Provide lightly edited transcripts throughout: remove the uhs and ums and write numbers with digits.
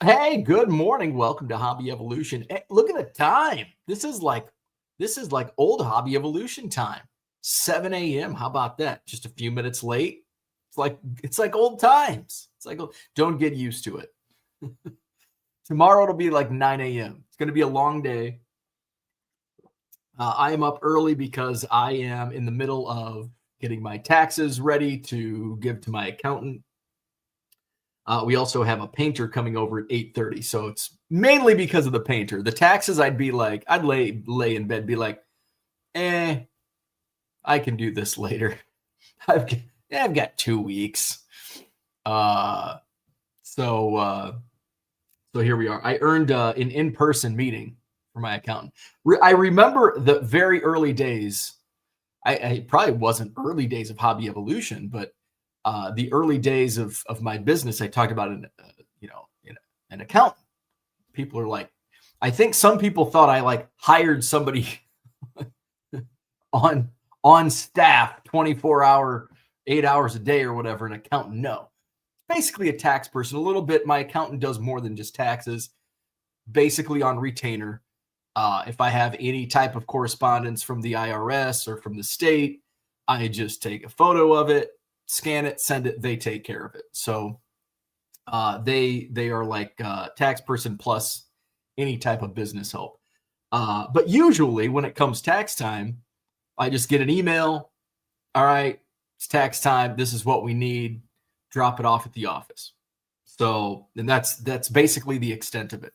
Hey, good morning. Welcome to Hobby Evolution. Hey, look at the time. This is like old Hobby Evolution time. 7 a.m. How about that? Just a few minutes late. It's like old times. Don't get used to it. Tomorrow it'll be like 9 a.m. It's going to be a long day. I am up early because I am in the middle of getting my taxes ready to give to my accountant. We also have a painter coming over at 8:30, so it's mainly because of the painter. The taxes, I'd lay in bed, be like, I can do this later. I've I've got 2 weeks. Uh, so uh, so here we are. I earned an in-person meeting for my accountant. I remember the very early days. I probably wasn't early days of Hobby Evolution, but the early days of my business, I talked about in an accountant. People are like, I think some people thought I like hired somebody on staff, 24-hour, 8 hours a day or whatever, an accountant. No, basically a tax person. A little bit. My accountant does more than just taxes. Basically on retainer. If I have any type of correspondence from the IRS or from the state, I just take a photo of it, scan it, send it. They take care of it. So they are like tax person plus any type of business help. But usually when it comes tax time, I just get an email. All right, it's tax time. This is what we need. Drop it off at the office. So, and that's basically the extent of it.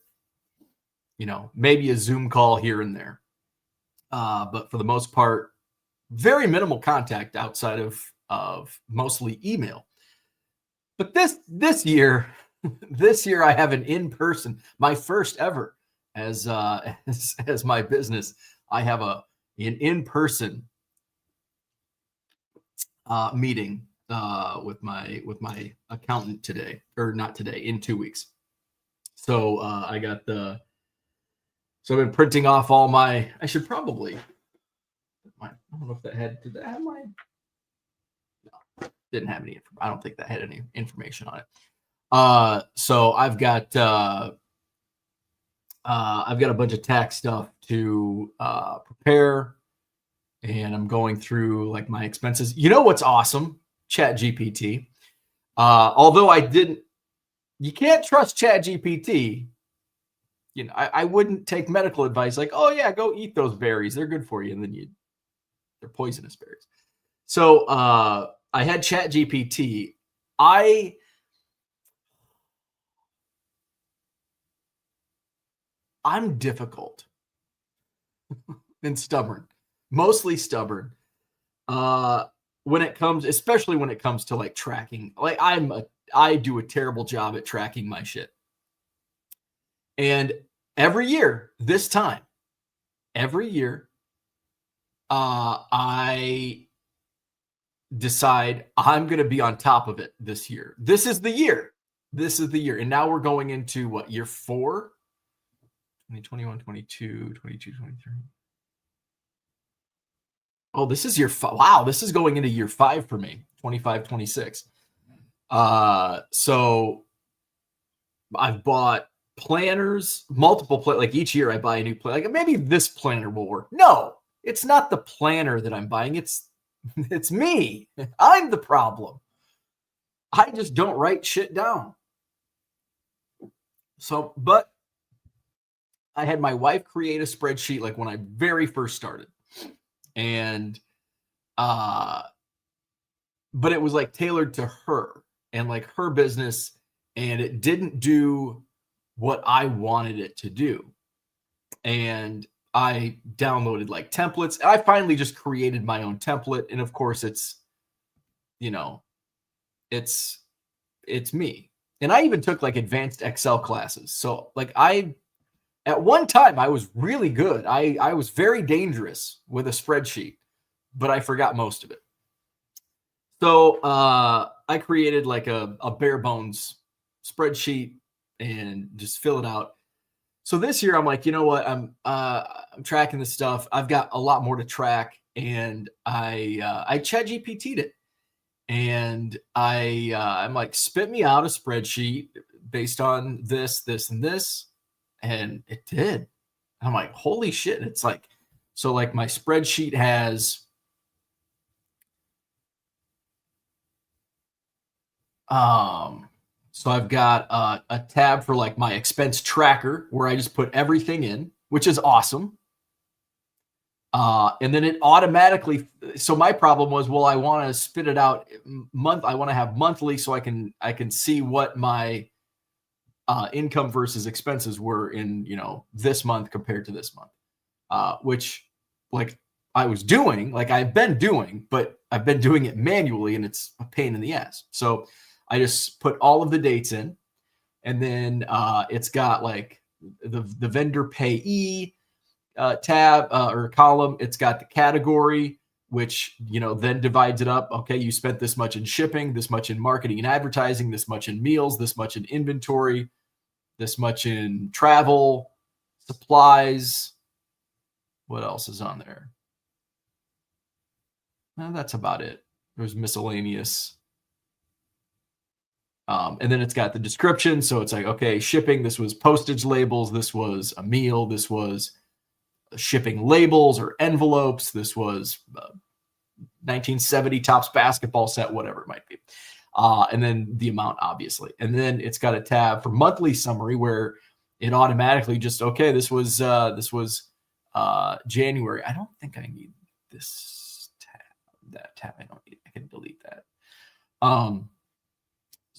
Maybe a Zoom call here and there. But for the most part, very minimal contact outside of mostly email. But this year, I have an in-person, my first ever as my business. I have an in-person meeting with my accountant today, or not today, in 2 weeks. So So I've been printing off all my. I should probably. I don't know if that had. Did that have my? No, didn't have any. I don't think that had any information on it. So I've got a bunch of tax stuff to prepare, and I'm going through like my expenses. You know what's awesome? ChatGPT. Although you can't trust ChatGPT. I wouldn't take medical advice like, oh yeah, go eat those berries. They're good for you. And then they're poisonous berries. So I had ChatGPT. I'm difficult and stubborn, mostly stubborn. Especially when it comes to like tracking, like I do a terrible job at tracking my shit. And every year, I decide I'm going to be on top of it this year. This is the year. And now we're going into what, year 4? 2021, 22, 22, 23. Oh, this is year 5. Wow, this is going into year 5 for me, 25, 26. So I've bought planners, multiple like each year I buy a new planner. Like maybe this planner will work. No, it's not the planner that I'm buying. It's me. I'm the problem. I just don't write shit down. So, but I had my wife create a spreadsheet like when I very first started. And but it was like tailored to her and like her business, and it didn't do what I wanted it to do. And I downloaded like templates. I finally just created my own template. And of course it's me. And I even took like advanced Excel classes. So like at one time I was really good. I was very dangerous with a spreadsheet, but I forgot most of it. So I created like a bare bones spreadsheet and just fill it out. So this year I'm like, you know what? I'm tracking this stuff. I've got a lot more to track, and I ChatGPT'd it, and I'm like, spit me out a spreadsheet based on this, this, and this. And it did. I'm like, holy shit. It's like, so like my spreadsheet has, so I've got a tab for like my expense tracker where I just put everything in, which is awesome. And then it automatically, so my problem was, well, I want to spit it out I want to have monthly so I can see what my income versus expenses were in, this month compared to this month, which like I was doing, like I've been doing, but I've been doing it manually and it's a pain in the ass. So I just put all of the dates in, and then it's got like the vendor payee tab or column. It's got the category, which, then divides it up. Okay, you spent this much in shipping, this much in marketing and advertising, this much in meals, this much in inventory, this much in travel, supplies. What else is on there? That's about it. There's miscellaneous. And then it's got the description. So it's like, okay, shipping, this was postage labels. This was a meal. This was shipping labels or envelopes. This was 1970 Topps basketball set, whatever it might be. And then the amount, obviously. And then it's got a tab for monthly summary where it automatically just, okay, this was January. I don't think I need this tab. That tab, I don't need. I can delete that.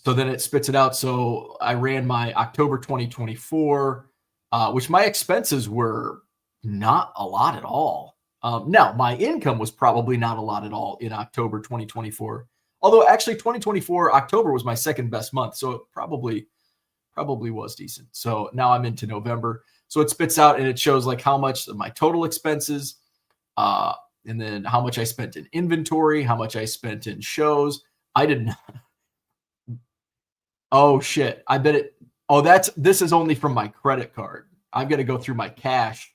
So then it spits it out. So I ran my October 2024, which my expenses were not a lot at all. Now, my income was probably not a lot at all in October 2024. Although actually 2024, October was my second best month. So it probably was decent. So now I'm into November. So it spits out and it shows like how much of my total expenses, and then how much I spent in inventory, how much I spent in shows. I didn't. Oh shit. I bet it. Oh, this is only from my credit card. I've got to go through my cash.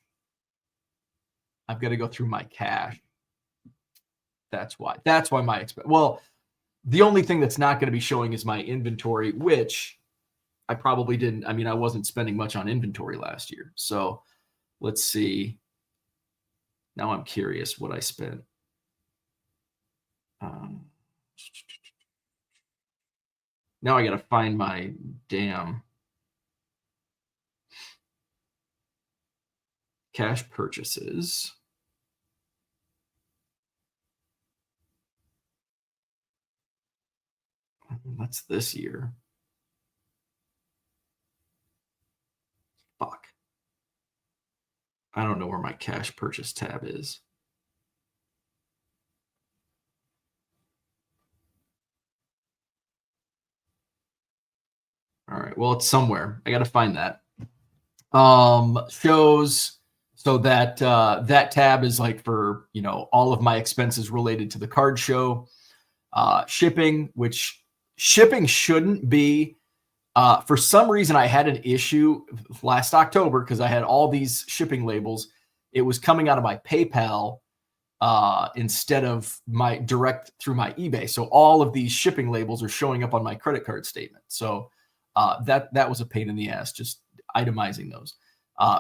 That's why my expense. Well, the only thing that's not going to be showing is my inventory, which I probably didn't. I mean, I wasn't spending much on inventory last year. So let's see. Now I'm curious what I spent. Now I got to find my damn cash purchases. That's this year. Fuck. I don't know where my cash purchase tab is. All right. Well, it's somewhere. I got to find that. Shows. So that that tab is like for, all of my expenses related to the card show. Shipping, which shipping shouldn't be. For some reason, I had an issue last October because I had all these shipping labels. It was coming out of my PayPal instead of my direct through my eBay. So all of these shipping labels are showing up on my credit card statement. So that was a pain in the ass, just itemizing those.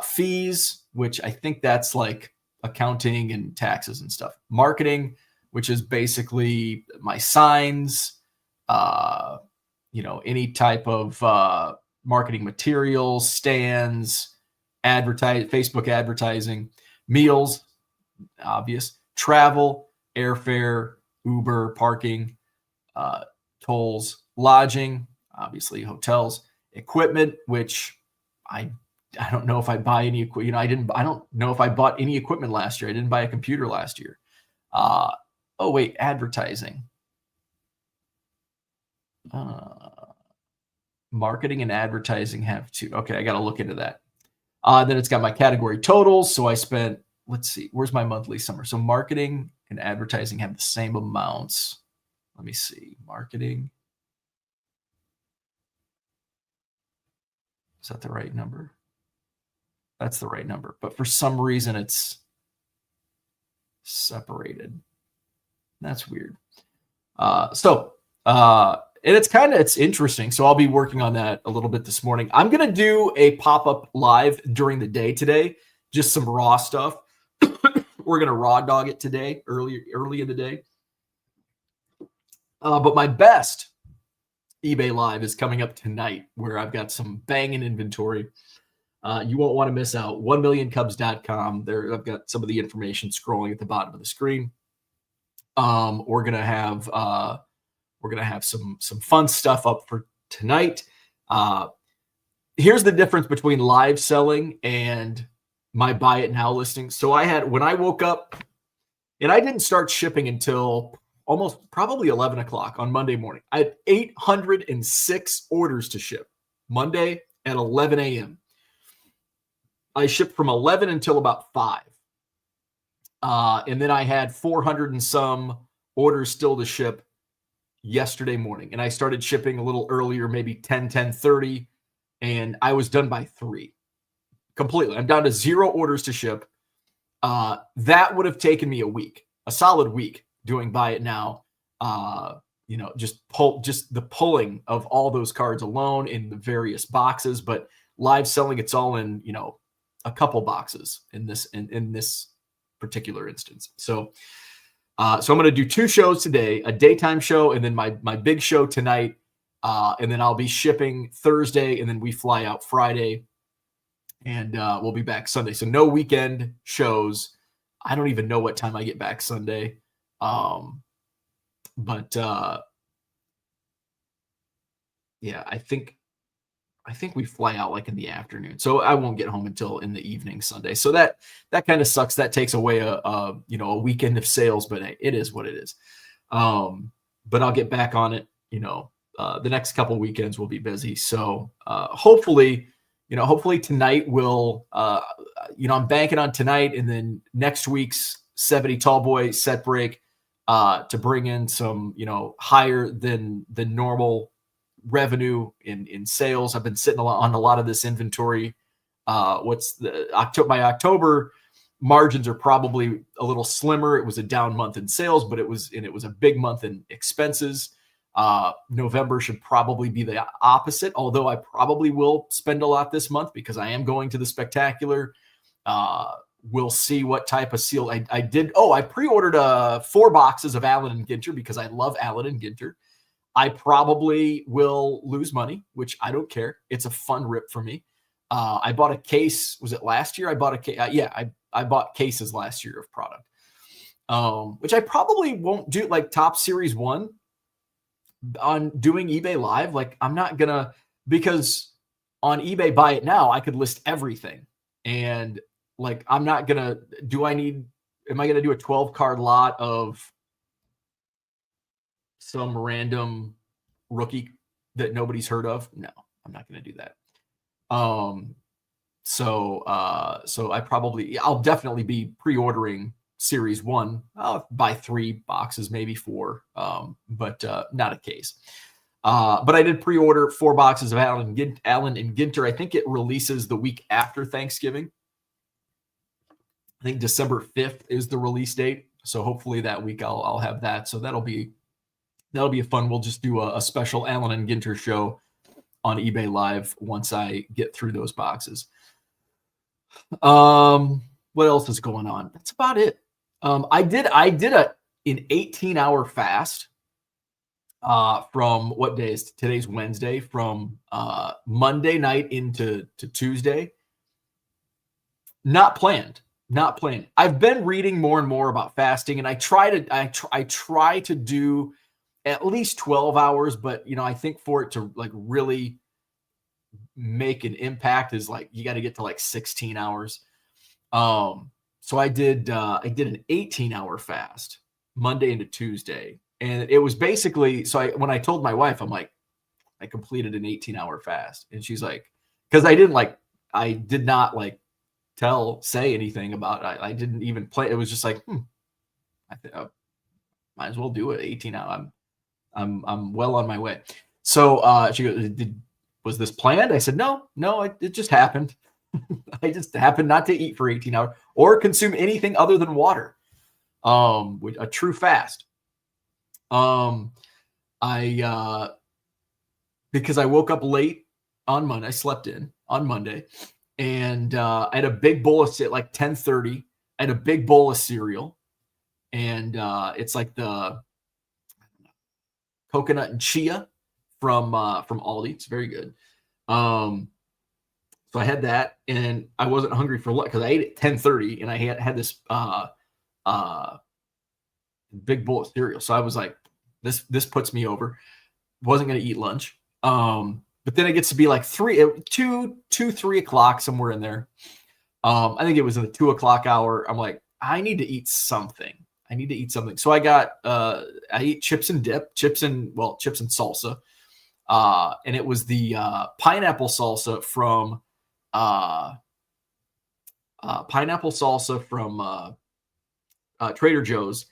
Fees, which I think that's like accounting and taxes and stuff. Marketing, which is basically my signs, any type of marketing materials, stands, Facebook advertising, meals, obvious, travel, airfare, Uber, parking, tolls, lodging, obviously hotels, equipment, which I don't know if I buy any equipment. I don't know if I bought any equipment last year. I didn't buy a computer last year. Advertising. Marketing and advertising have two. Okay, I got to look into that. Then it's got my category totals. So I spent, let's see, where's my monthly summary? So marketing and advertising have the same amounts. Let me see. Marketing. Is that the right number? That's the right number. But for some reason, it's separated. That's weird. And it's interesting. So I'll be working on that a little bit this morning. I'm going to do a pop-up live during the day today, just some raw stuff. We're going to raw dog it today, early in the day. But my best eBay live is coming up tonight, where I've got some banging inventory. You won't want to miss out. 1millioncubs.com. There, I've got some of the information scrolling at the bottom of the screen. We're gonna have some fun stuff up for tonight. Here's the difference between live selling and my buy it now listing. So when I woke up, and I didn't start shipping until almost probably 11 o'clock on Monday morning. I had 806 orders to ship Monday at 11 a.m. I shipped from 11 until about 5. And then I had 400 and some orders still to ship yesterday morning. And I started shipping a little earlier, maybe 10:30, and I was done by 3 completely. I'm down to 0 orders to ship. That would have taken me a solid week doing buy it now. Just the pulling of all those cards alone in the various boxes, but live selling, it's all in, a couple boxes in this particular instance. So I'm going to do 2 shows today, a daytime show, and then my big show tonight. And then I'll be shipping Thursday, and then we fly out Friday, and we'll be back Sunday. So no weekend shows. I don't even know what time I get back Sunday. Yeah, I think we fly out like in the afternoon, so I won't get home until in the evening Sunday. So that kind of sucks. That takes away a weekend of sales, but hey, it is what it is. But I'll get back on it. The next couple weekends will be busy. So hopefully tonight will. I'm banking on tonight, and then next week's 70 tall boy set break to bring in some higher than normal revenue in sales. I've been sitting on a lot of this inventory. My October margins are probably a little slimmer. It was a down month in sales, but it was a big month in expenses. November should probably be the opposite, although I probably will spend a lot this month because I am going to the spectacular. We'll see what type of seal I did. I pre-ordered 4 boxes of Allen and Ginter because I love Allen and Ginter. I probably will lose money, which I don't care. It's a fun rip for me. I bought a case. Was it last year? I bought a case. I bought cases last year of product, which I probably won't do, like Top Series 1 on doing eBay Live. Like I'm not going to, because on eBay Buy It Now, I could list everything. And like, I'm not going to, am I going to do a 12 card lot of some random rookie that nobody's heard of? No, I'm not going to do that. So I'll definitely be pre-ordering Series 1. I'll buy 3 boxes, maybe 4, but not a case. But I did pre-order 4 boxes of Allen and Ginter. I think it releases the week after Thanksgiving. I think December 5th is the release date. So hopefully that week I'll have that. So that'll be a fun. We'll just do a special Allen and Ginter show on eBay Live once I get through those boxes. What else is going on? That's about it. I did an 18-hour fast from what day is today's Wednesday, from Monday night into Tuesday. Not planned. I've been reading more and more about fasting, and I try to do at least 12 hours, but I think for it to like really make an impact is like you got to get to like 16 hours. So I did an 18-hour fast Monday into Tuesday, and it was basically, when I told my wife, I'm like, I completed an 18-hour fast, and she's like, because I did not like say anything about it. I didn't even play. It was just like, I might as well do it. 18 hours. I'm well on my way. So she goes, was this planned? I said, no, it just happened. I just happened not to eat for 18 hours or consume anything other than water. A true fast. I because I woke up late on Monday. I slept in on Monday, and I had a big bowl of at like 10:30. I had a big bowl of cereal, and it's like the coconut and chia from Aldi. It's very good. So I had that, and I wasn't hungry for lunch because I ate at 10:30, and I had this big bowl of cereal. So I was like, this puts me over. Wasn't going to eat lunch. But then it gets to be like 3 o'clock, somewhere in there. I think it was in the 2 o'clock hour. I'm like, I need to eat something. So I eat chips and dip, chips and salsa. And it was the pineapple salsa from Trader Joe's.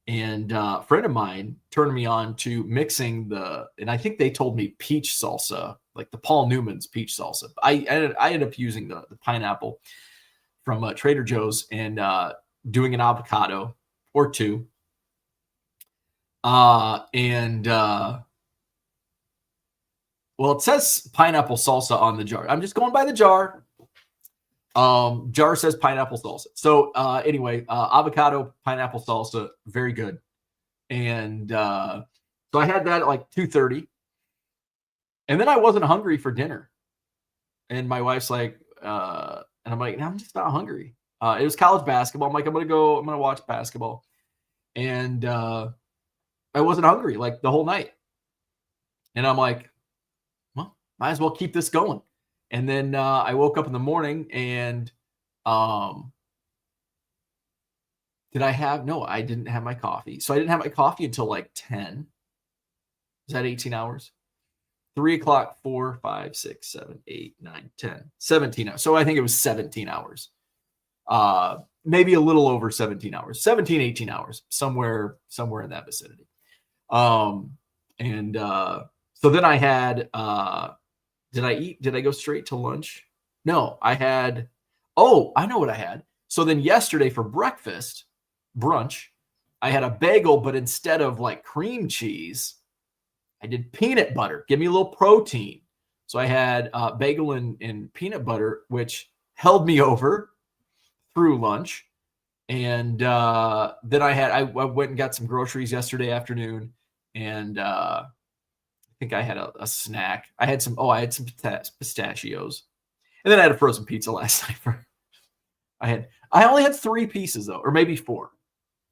And a friend of mine turned me on to mixing and I think they told me peach salsa, like the Paul Newman's peach salsa. I ended up using the pineapple from Trader Joe's and doing an avocado or two. Well, it says pineapple salsa on the jar. I'm just going by the jar. Jar says pineapple salsa. So anyway, avocado, pineapple salsa, very good. And so I had that at like 2:30. And then I wasn't hungry for dinner. And my wife's like, and I'm like, no, I'm just not hungry. It was college basketball. I'm like, I'm going to watch basketball. And I wasn't hungry like the whole night. And I'm like, well, might as well keep this going. And then I woke up in the morning and I didn't have my coffee. So I didn't have my coffee until like 10. Is that 18 hours? 3 o'clock, 4, 5, 6, 7, 8, 9, 10, 17 hours. So I think it was 17 hours. Maybe a little over 17 hours, 17, 18 hours, somewhere in that vicinity. So then I had, did I eat? Did I go straight to lunch? No, I know what I had. So then yesterday for brunch, I had a bagel, but instead of like cream cheese, I did peanut butter. Give me a little protein. So I had bagel and peanut butter, which held me over through lunch. And then I went and got some groceries yesterday afternoon, and I think I had a snack. I had some pistachios, and then I had a frozen pizza last night. I only had 3 pieces though, or maybe 4,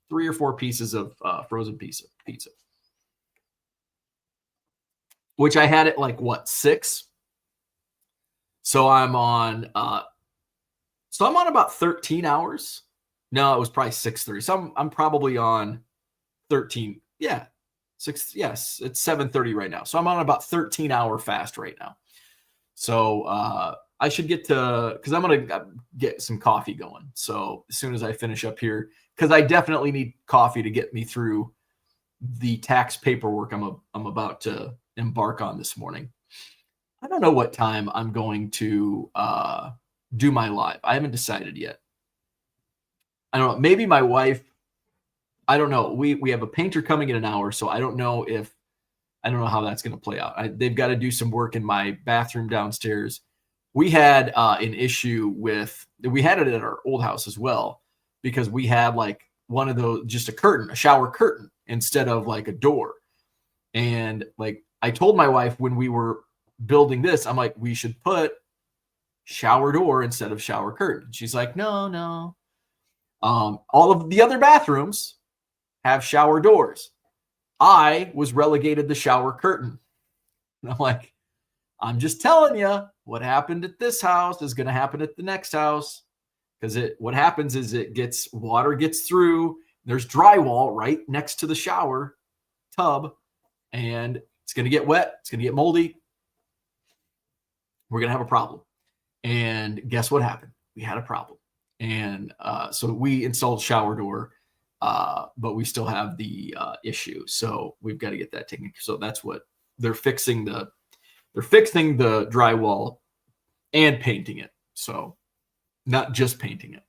3 or 4 pieces of frozen pizza, which I had at like 6. So I'm on about 13 hours. No, it was probably 6:30. So I'm probably on 13. Yeah. 6. Yes, it's 7:30 right now. So I'm on about 13-hour fast right now. So I should get to, because I'm going to get some coffee going. So as soon as I finish up here, because I definitely need coffee to get me through the tax paperwork I'm about to embark on this morning. I don't know what time I'm going to do my live. I haven't decided yet. I don't know. Maybe my wife, I don't know. We have a painter coming in an hour, so I don't know how that's going to play out. They've got to do some work in my bathroom downstairs. We had an issue we had it at our old house as well, because we had like one of those, just a shower curtain instead of like a door. And like I told my wife when we were building this, I'm like, we should put shower door instead of shower curtain. She's like, no. All of the other bathrooms have shower doors. I was relegated the shower curtain. And I'm like, I'm just telling you, what happened at this house is going to happen at the next house. Because what happens is water gets through. There's drywall right next to the shower tub, and it's going to get wet. It's going to get moldy. We're going to have a problem. And guess what happened? We had a problem. And so we installed shower door, but we still have the issue. So we've got to get that taken. So that's what they're fixing. They're fixing the drywall and painting it. So not just painting it.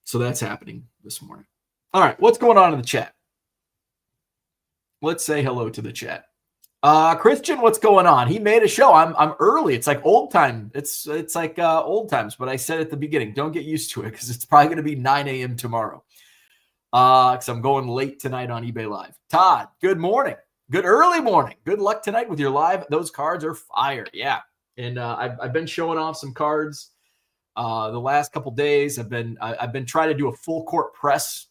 So that's happening this morning. All right. What's going on in the chat? Let's say hello to the chat. Christian, what's going on? He made a show. I'm early. It's like old time. It's like old times. But I said at the beginning, don't get used to it because it's probably going to be 9 a.m. tomorrow. Because I'm going late tonight on eBay Live. Todd, good morning. Good early morning. Good luck tonight with your live. Those cards are fire. Yeah. And I've been showing off some cards the last couple days. I've been trying to do a full court press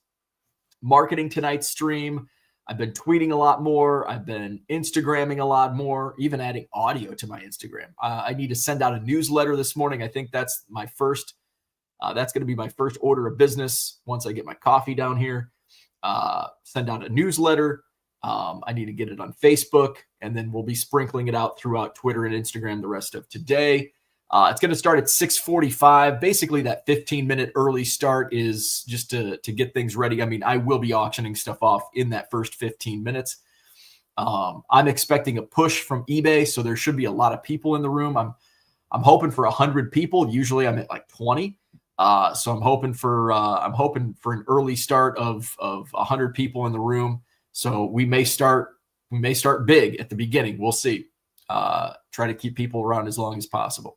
marketing tonight's stream. I've been tweeting a lot more. I've been Instagramming a lot more, even adding audio to my Instagram. I need to send out a newsletter this morning. I think that's my first. That's going to be my first order of business once I get my coffee down here. Send out a newsletter. I need to get it on Facebook, and then we'll be sprinkling it out throughout Twitter and Instagram the rest of today. It's going to start at 6:45. Basically, that 15-minute early start is just to get things ready. I mean, I will be auctioning stuff off in that first 15 minutes. I'm expecting a push from eBay, so there should be a lot of people in the room. I'm hoping for 100 people. Usually, I'm at like 20. So I'm hoping for an early start of 100 people in the room. So we may start big at the beginning. We'll see. Try to keep people around as long as possible.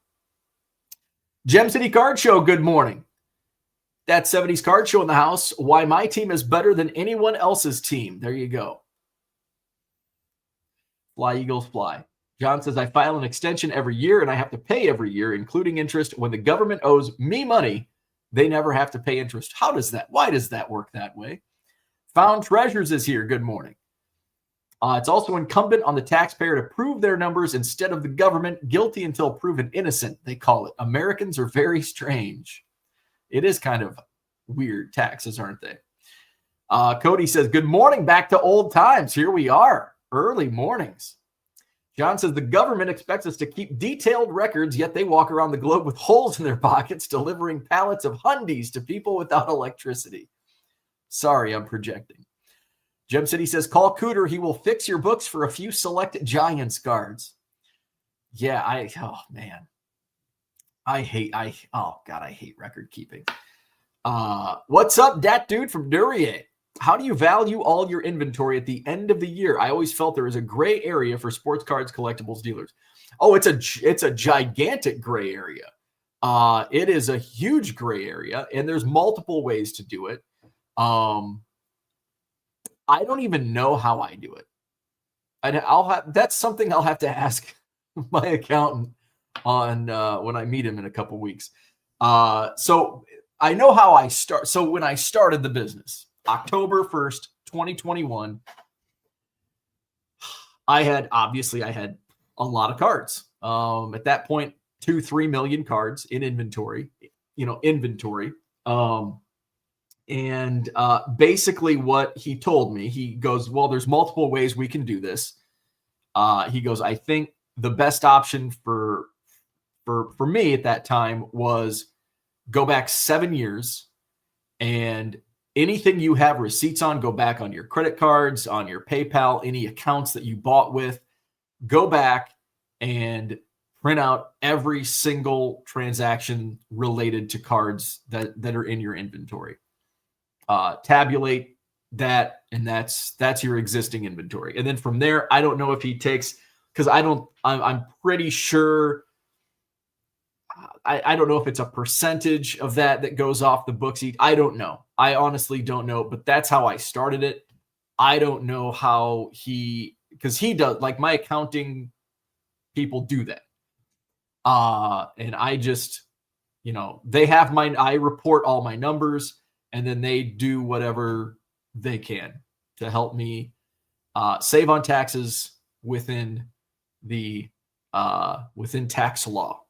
Gem City Card Show, good morning. That 70s Card Show in the house. Why my team is better than anyone else's team. There you go. Fly, Eagles, fly. John says, I file an extension every year and I have to pay every year, including interest. When the government owes me money, they never have to pay interest. Why does that work that way? Found Treasures is here. Good morning. It's also incumbent on the taxpayer to prove their numbers instead of the government. Guilty until proven innocent, they call it. Americans are very strange. It is kind of weird taxes, aren't they? Cody says, good morning, back to old times. Here we are, early mornings. John says, the government expects us to keep detailed records, yet they walk around the globe with holes in their pockets, delivering pallets of Hyundais to people without electricity. Sorry, I'm projecting. Gem City says, call Cooter. He will fix your books for a few select Giants cards. Yeah, I hate record keeping. What's up, dat dude from Duryea? How do you value all your inventory at the end of the year? I always felt there was a gray area for sports cards collectibles dealers. Oh, it's a gigantic gray area. It is a huge gray area, and there's multiple ways to do it. I don't even know how I do it. That's something I'll have to ask my accountant on when I meet him in a couple weeks. So I know how I start. So when I started the business, October 1st, 2021, I had a lot of cards. At that point, 2-3 million cards in inventory. And basically what he told me, he goes, well, there's multiple ways we can do this. He goes, I think the best option for me at that time was go back 7 years, and anything you have receipts on, go back on your credit cards, on your PayPal, any accounts that you bought with, go back and print out every single transaction related to cards that are in your inventory. Tabulate that, and that's your existing inventory. And then from there, I don't know if he takes, because I'm pretty sure, I don't know if it's a percentage of that goes off the books. I don't know. I honestly don't know, but that's how I started it. I don't know how because he does, like my accounting people do that. And I just, they have I report all my numbers, and then they do whatever they can to help me save on taxes within tax law.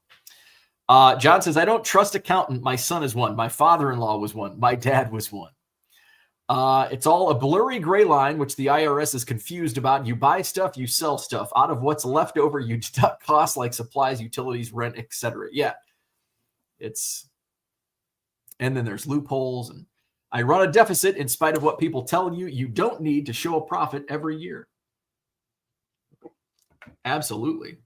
John says, I don't trust accountant. My son is one. My father-in-law was one. My dad was one. It's all a blurry gray line, which the IRS is confused about. You buy stuff, you sell stuff. Out of what's left over, you deduct costs like supplies, utilities, rent, etc. Yeah. And then there's loopholes. And I run a deficit in spite of what people tell you. You don't need to show a profit every year. Absolutely.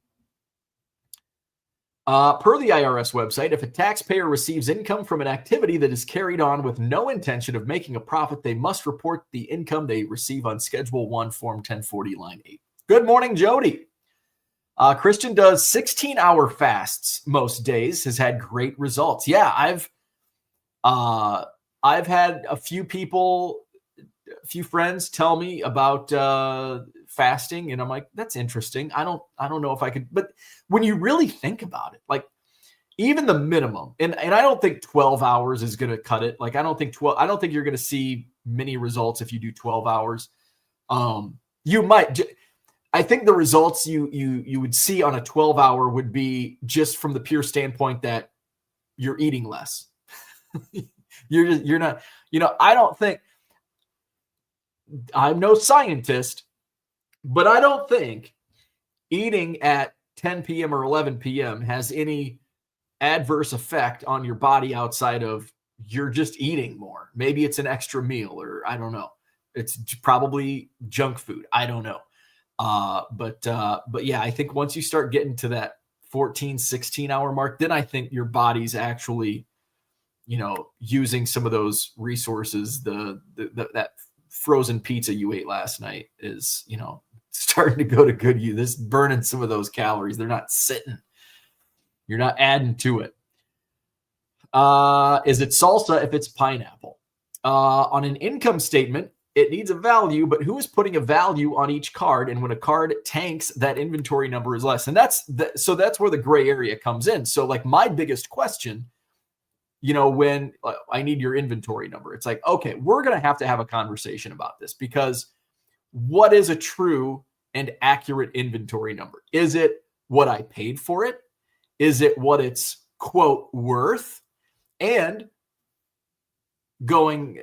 Per the IRS website, if a taxpayer receives income from an activity that is carried on with no intention of making a profit, they must report the income they receive on Schedule 1, Form 1040, Line 8. Good morning, Jody. Christian does 16-hour fasts most days, has had great results. Yeah, I've had a few friends tell me about fasting, and I'm like, that's interesting. I don't know if I could, but when you really think about it, like even the minimum, and I don't think 12 hours is going to cut it. Like I don't think you're going to see many results if you do 12 hours. You might. I think the results you would see on a 12-hour would be just from the pure standpoint that you're eating less. you're not, I don't think, I'm no scientist, but I don't think eating at 10 p.m. or 11 p.m. has any adverse effect on your body outside of you're just eating more. Maybe it's an extra meal, or I don't know. It's probably junk food. I don't know. But yeah, I think once you start getting to that 14, 16 hour mark, then I think your body's actually, using some of those resources. That frozen pizza you ate last night is, starting to go to good use. This burning some of those calories. They're not sitting. You're not adding to it. Is it salsa if it's pineapple? On an income statement, it needs a value, but who is putting a value on each card? And when a card tanks, that inventory number is less. And that's where the gray area comes in. So like my biggest question, when I need your inventory number, it's like, okay, we're going to have a conversation about this, because what is a true and accurate inventory number? Is it what I paid for it? Is it what it's quote worth? And going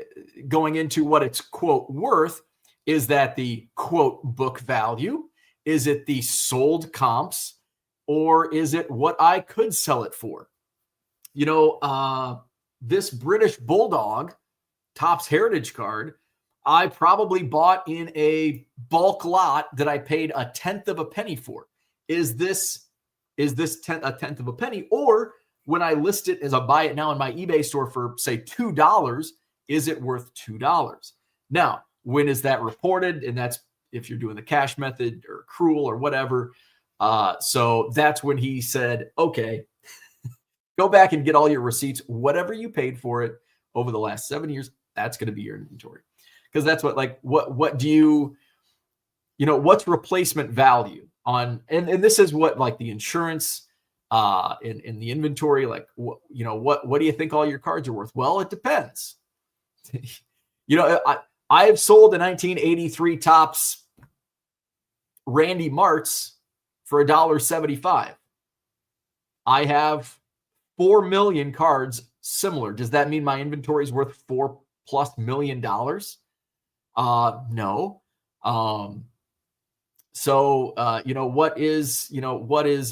into what it's quote worth, is that the quote book value? Is it the sold comps? Or is it what I could sell it for? This British Bulldog Topps Heritage card, I probably bought in a bulk lot that I paid a tenth of a penny for. Is this a tenth of a penny? Or when I list it as I buy it now in my eBay store for, say, $2, is it worth $2? Now, when is that reported? And that's if you're doing the cash method or accrual or whatever. So that's when he said, okay, go back and get all your receipts, whatever you paid for it over the last 7 years, that's going to be your inventory. Because that's what do you, what's replacement value on, and this is what like the insurance, in the inventory, like, what do you think all your cards are worth? Well, it depends. I have sold a 1983 Topps Randy Martz for $1.75. I have 4 million cards similar. Does that mean my inventory is worth $4+ million? No. What is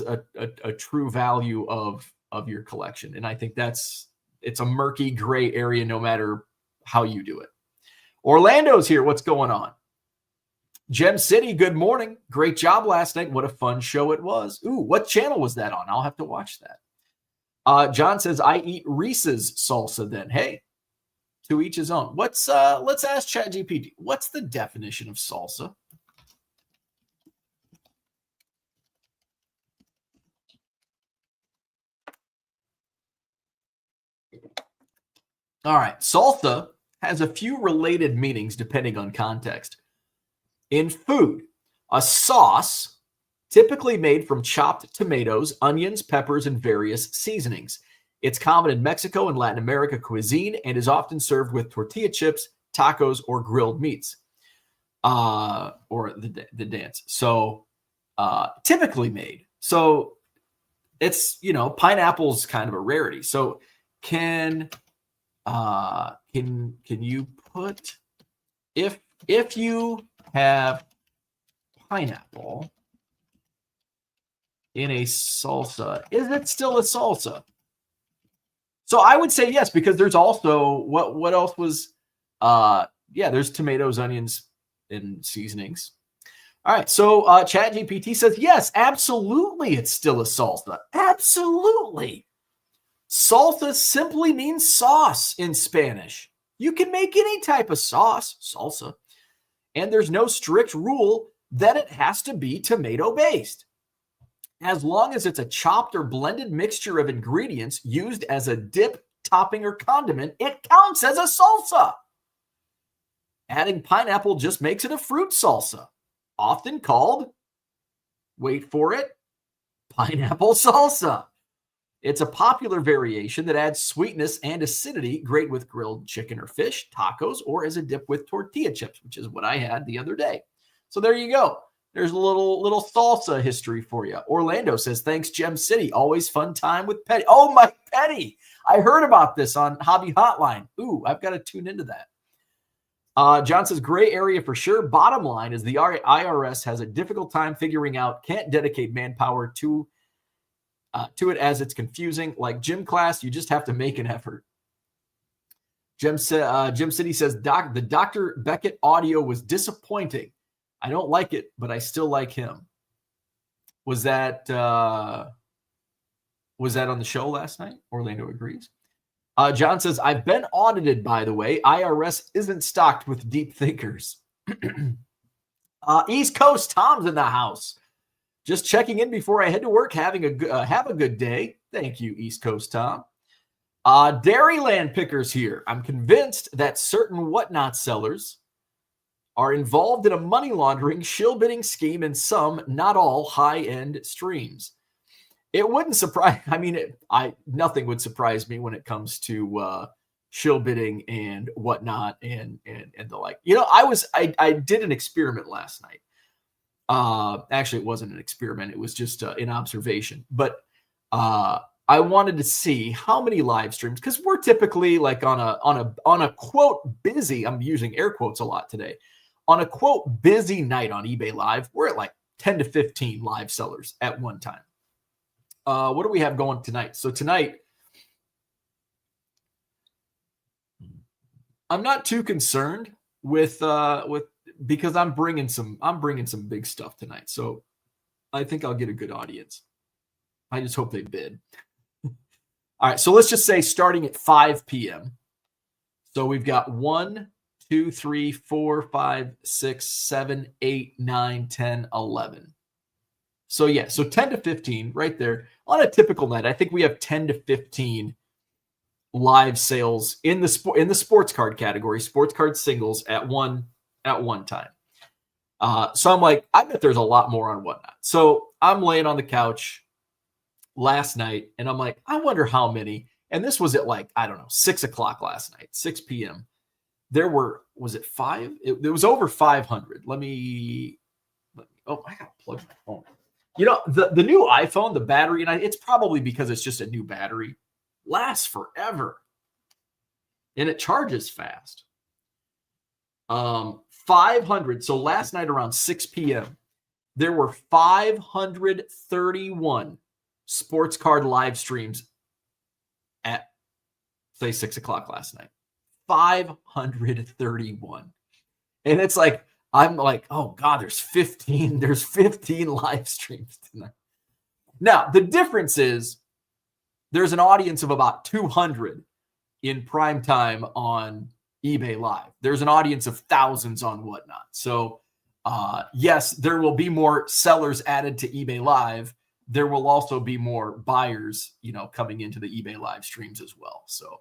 a true value of your collection? And I think it's a murky gray area no matter how you do it. Orlando's here. What's going on? Gem City, good morning. Great job last night. What a fun show it was. Ooh, what channel was that on? I'll have to watch that. John says, I eat Reese's salsa then. Hey, to each his own. Let's ask ChatGPT. What's the definition of salsa? All right. Salsa has a few related meanings depending on context. In food, a sauce typically made from chopped tomatoes, onions, peppers, and various seasonings. It's common in Mexico and Latin America cuisine and is often served with tortilla chips, tacos, or grilled meats, or the dance. So typically made. So it's, pineapple's kind of a rarity. So can you put, if you have pineapple in a salsa, is it still a salsa? So I would say yes, because there's also what else was there's tomatoes, onions, and seasonings. All right, so ChatGPT says yes, absolutely, it's still a salsa. Absolutely. Salsa simply means sauce in Spanish. You can make any type of sauce, salsa, and there's no strict rule then it has to be tomato-based. As long as it's a chopped or blended mixture of ingredients used as a dip, topping, or condiment, it counts as a salsa. Adding pineapple just makes it a fruit salsa, often called, wait for it, pineapple salsa. It's a popular variation that adds sweetness and acidity, great with grilled chicken or fish, tacos, or as a dip with tortilla chips, which is what I had the other day. So there you go. There's a little salsa history for you. Orlando says, thanks, Gem City. Always fun time with Petty. Oh, my Petty. I heard about this on Hobby Hotline. Ooh, I've got to tune into that. John says, gray area for sure. Bottom line is the IRS has a difficult time figuring out, can't dedicate manpower to it as it's confusing. Like gym class, you just have to make an effort. Jim City says, the Dr. Beckett audio was disappointing. I don't like it, but I still like him. Was that on the show last night? Orlando agrees. John says, I've been audited, by the way. IRS isn't stocked with deep thinkers. East Coast Tom's in the house. Just checking in before I head to work. Have a good day. Thank you, East Coast Tom. Dairyland Pickers here. I'm convinced that certain whatnot sellers are involved in a money laundering, shill bidding scheme in some, not all, high-end streams. It wouldn't surprise. I mean, nothing would surprise me when it comes to shill bidding and whatnot and the like. You know, I did an experiment last night. Actually, it wasn't an experiment. It was just an observation. But I wanted to see how many live streams, because we're typically like on a quote busy. I'm using air quotes a lot today. On a quote busy night on eBay Live, we're at like 10 to 15 live sellers at one time. What do we have going tonight? So tonight, I'm not too concerned with because I'm bringing some big stuff tonight. So I think I'll get a good audience. I just hope they bid. All right, so let's just say starting at 5 p.m. So we've got 1, 2, 3, 4, 5, 6, 7, 8, 9, 10, 11. So yeah, so 10 to 15 right there. On a typical night, I think we have 10 to 15 live sales in the sports card category, sports card singles at one time. So I'm like, I bet there's a lot more on whatnot. So I'm laying on the couch last night and I'm like, I wonder how many. And this was at like, I don't know, 6 o'clock last night, 6 p.m. There was it 5? It was over 500. Let me, oh, I got to plug my phone. You know, the new iPhone, the battery, and it's probably because it's just a new battery, lasts forever. And it charges fast. 500. So last night around 6 p.m., there were 531 sports card live streams at, say, 6 o'clock last night. 531. And it's like, I'm like, oh God, there's 15 live streams tonight. Now, the difference is there's an audience of about 200 in prime time on eBay Live. There's an audience of thousands on whatnot. So yes, there will be more sellers added to eBay Live. There will also be more buyers, coming into the eBay Live streams as well. So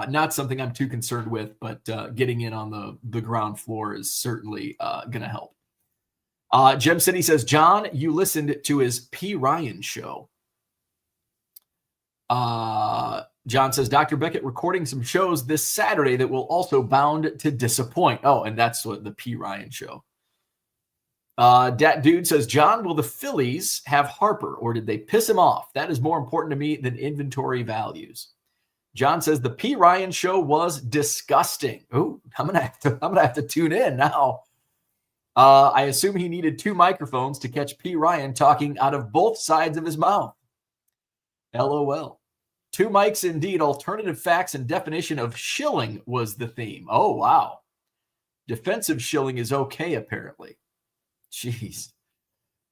not something I'm too concerned with, but getting in on the ground floor is certainly going to help. Gem City says, John, you listened to his P. Ryan show. John says, Dr. Beckett recording some shows this Saturday that will also bound to disappoint. Oh, and that's what the P. Ryan show. Dat Dude says, John, will the Phillies have Harper or did they piss him off? That is more important to me than inventory values. John says the P. Ryan show was disgusting. Oh, I'm gonna have to tune in now. I assume he needed 2 microphones to catch P. Ryan talking out of both sides of his mouth. LOL. 2 mics indeed. Alternative facts and definition of shilling was the theme. Oh, wow. Defensive shilling is okay, apparently. Jeez.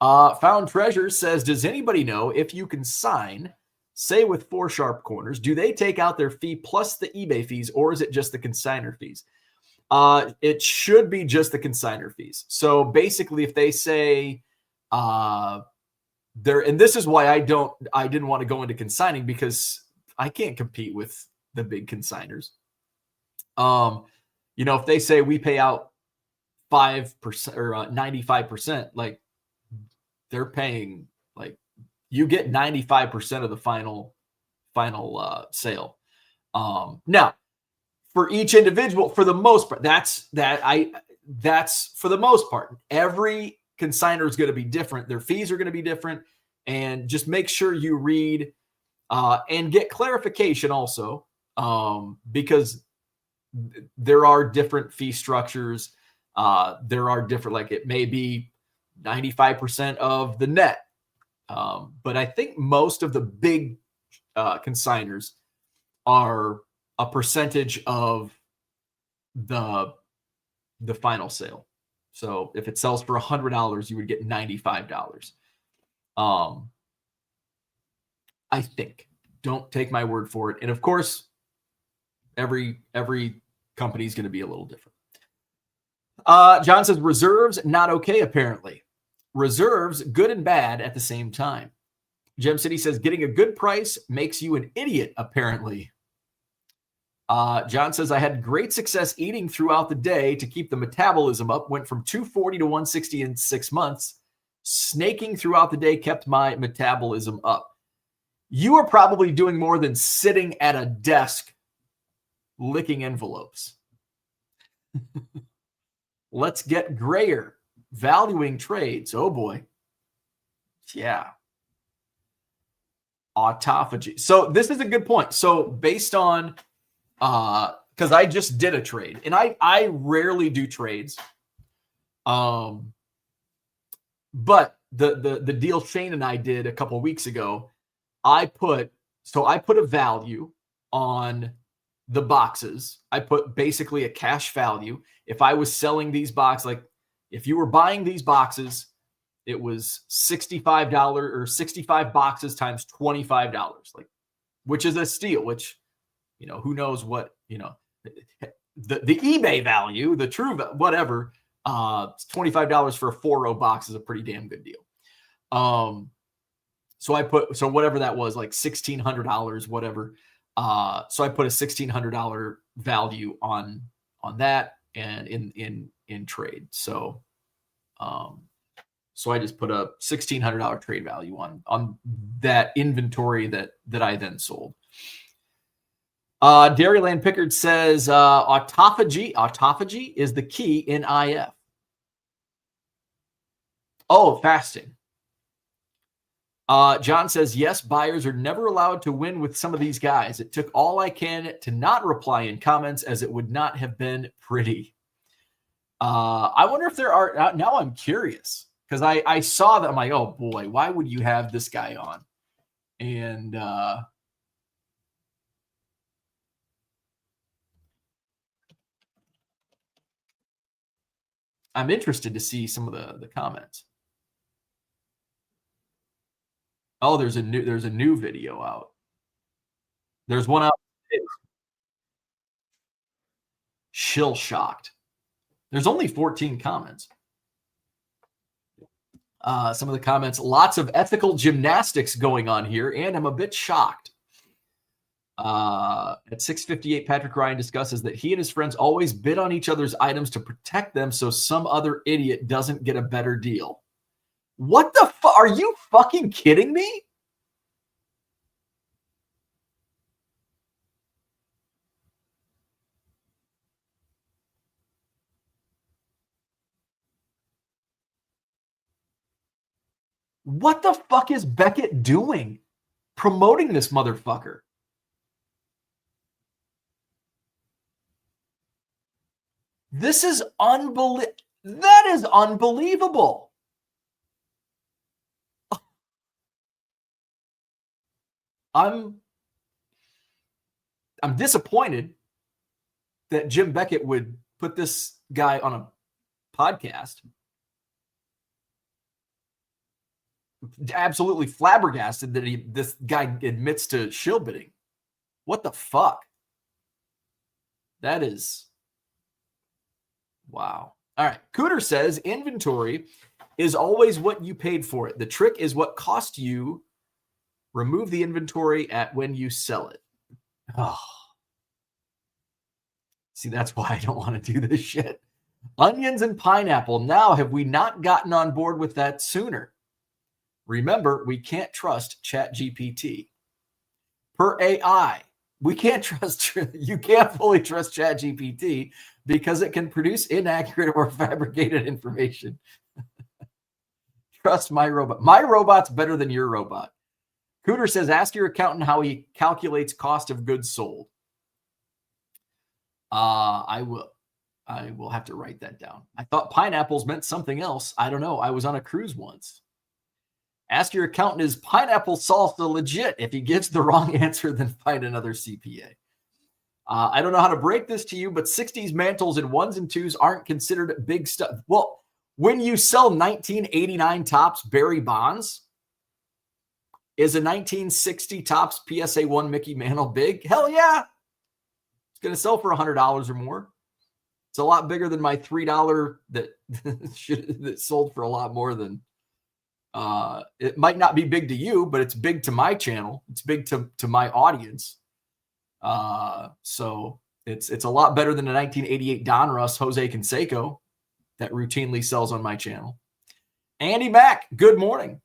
Found Treasure says, does anybody know if you can sign, say with 4 sharp corners, do they take out their fee plus the eBay fees, or is it just the consignor fees? It should be just the consignor fees. So basically, if they say and this is why I didn't want to go into consigning, because I can't compete with the big consigners. If they say we pay out 5% or 95%, like they're paying, like you get 95% of the final sale. Now, for each individual, for the most part, that's for the most part. Every consignor is going to be different. Their fees are going to be different, and just make sure you read and get clarification also, because there are different fee structures. There are different, like it may be 95% of the net. But I think most of the big consigners are a percentage of the final sale. So if it sells for $100, you would get $95. I think. Don't take my word for it. And of course, every company is going to be a little different. John says reserves not okay, apparently. Reserves good and bad at the same time. Gem City says getting a good price makes you an idiot, apparently. John says I had great success eating throughout the day to keep the metabolism up. Went from 240 to 160 in 6 months. Snaking throughout the day kept my metabolism up. You are probably doing more than sitting at a desk licking envelopes. Let's get grayer. Valuing trades. Oh boy. Yeah. Autophagy. So this is a good point. So based on, because I just did a trade, and I rarely do trades. But the deal Shane and I did a couple of weeks ago, I put a value on the boxes. I put basically a cash value. If I was selling these boxes, like if you were buying these boxes, it was $65 or 65 boxes times $25, like, which is a steal, which, who knows what, the eBay value, the true, whatever, $25 for a 4-row box is a pretty damn good deal. So whatever that was, like $1,600, whatever. So I put a $1,600 value on that and in trade. So I just put a $1,600 trade value on that inventory that I then sold. Dairyland Pickard says autophagy is the key in IF. Oh, fasting. John says, yes, buyers are never allowed to win with some of these guys. It took all I can to not reply in comments, as it would not have been pretty. I wonder if there are, now I'm curious, because I saw that. I'm like, oh boy, why would you have this guy on? And I'm interested to see some of the comments. Oh, there's a new video out. There's one out. Shill shocked. There's only 14 comments. Some of the comments, lots of ethical gymnastics going on here, and I'm a bit shocked. At 6:58, Patrick Ryan discusses that he and his friends always bid on each other's items to protect them so some other idiot doesn't get a better deal. What the fuck? Are you fucking kidding me? What the fuck is Beckett doing promoting this motherfucker? This is unbelievable. That is unbelievable. I'm disappointed that Jim Beckett would put this guy on a podcast. Absolutely flabbergasted that this guy admits to shill bidding. What the fuck? That is Wow. All right. Cooter says inventory is always what you paid for it. The trick is what cost you. Remove the inventory at when you sell it. Oh. See, that's why I don't want to do this shit. Onions and pineapple. Now, have we not gotten on board with that sooner? Remember, we can't trust ChatGPT. Per AI, we can't trust, you can't fully trust ChatGPT because it can produce inaccurate or fabricated information. Trust my robot. My robot's better than your robot. Cooter says, ask your accountant how he calculates cost of goods sold. I will have to write that down. I thought pineapples meant something else. I don't know. I was on a cruise once. Ask your accountant, is pineapple salsa legit? If he gives the wrong answer, then find another CPA. I don't know how to break this to you, but 60s Mantles in 1s and 2s aren't considered big stuff. Well, when you sell 1989 Topps Barry Bonds, is a 1960 Topps PSA 1 Mickey Mantle big? Hell yeah. It's going to sell for $100 or more. It's a lot bigger than my $3 that sold for a lot more than. It might not be big to you, but it's big to my channel. It's big to my audience. So it's a lot better than a 1988 Donruss Jose Canseco that routinely sells on my channel. Andy Mack, good morning.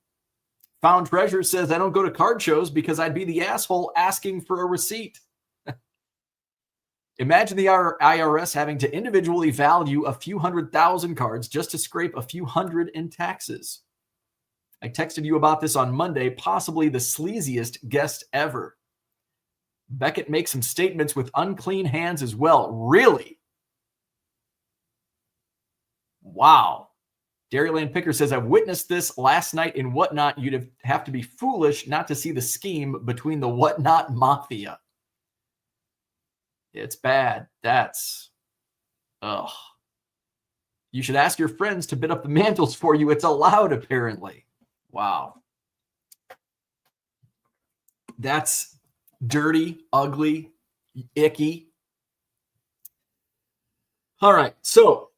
Found Treasure says, I don't go to card shows because I'd be the asshole asking for a receipt. Imagine the IRS having to individually value a few 100,000 cards just to scrape a few hundred in taxes. I texted you about this on Monday, possibly the sleaziest guest ever. Beckett makes some statements with unclean hands as well. Really? Wow. Dairyland Picker says, I've witnessed this last night in Whatnot. You'd have to be foolish not to see the scheme between the Whatnot Mafia. It's bad. That's, ugh. You should ask your friends to bid up the Mantles for you. It's allowed, apparently. Wow. That's dirty, ugly, icky. All right. So,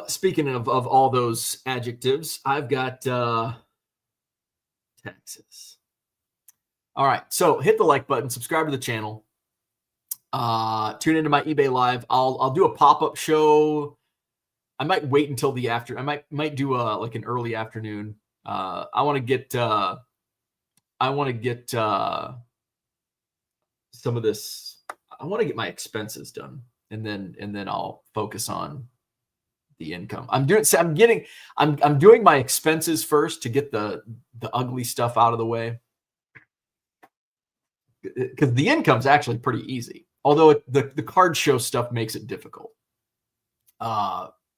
speaking of all those adjectives, I've got Texas. All right. So hit the like button, subscribe to the channel. Tune into my eBay live. I'll do a pop-up show. I might wait until the after. I might do like an early afternoon. I want to get some of this. I want to get my expenses done, and then I'll focus on the income. I'm doing my expenses first to get the ugly stuff out of the way, because the income's actually pretty easy. Although the card show stuff makes it difficult,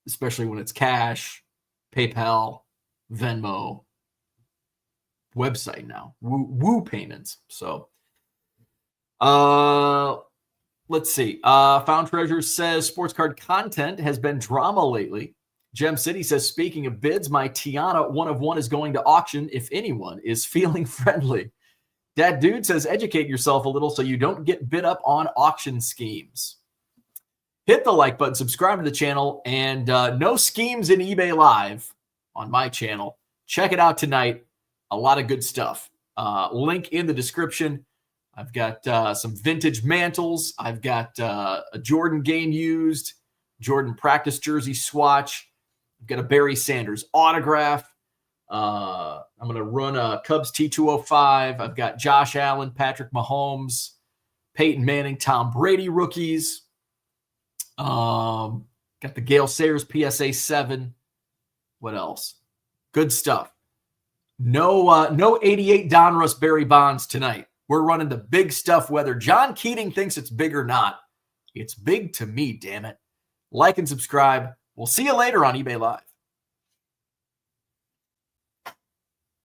especially when it's cash, PayPal, Venmo, website now, Woo payments. So, let's see. Found Treasure says sports card content has been drama lately. Gem City says, speaking of bids, my Tiana 1 of 1 is going to auction if anyone is feeling friendly. That dude says, educate yourself a little so you don't get bid up on auction schemes. Hit the like button, subscribe to the channel, and no schemes in eBay Live on my channel. Check it out tonight. A lot of good stuff. Link in the description. I've got some vintage Mantles. I've got a Jordan game used, Jordan practice jersey swatch. I've got a Barry Sanders autograph. I'm going to run a Cubs T205. I've got Josh Allen, Patrick Mahomes, Peyton Manning, Tom Brady rookies. Got the Gale Sayers PSA 7. What else? Good stuff. No 88 Donruss Barry Bonds tonight. We're running the big stuff, whether John Keating thinks it's big or not. It's big to me, damn it. Like and subscribe. We'll see you later on eBay Live.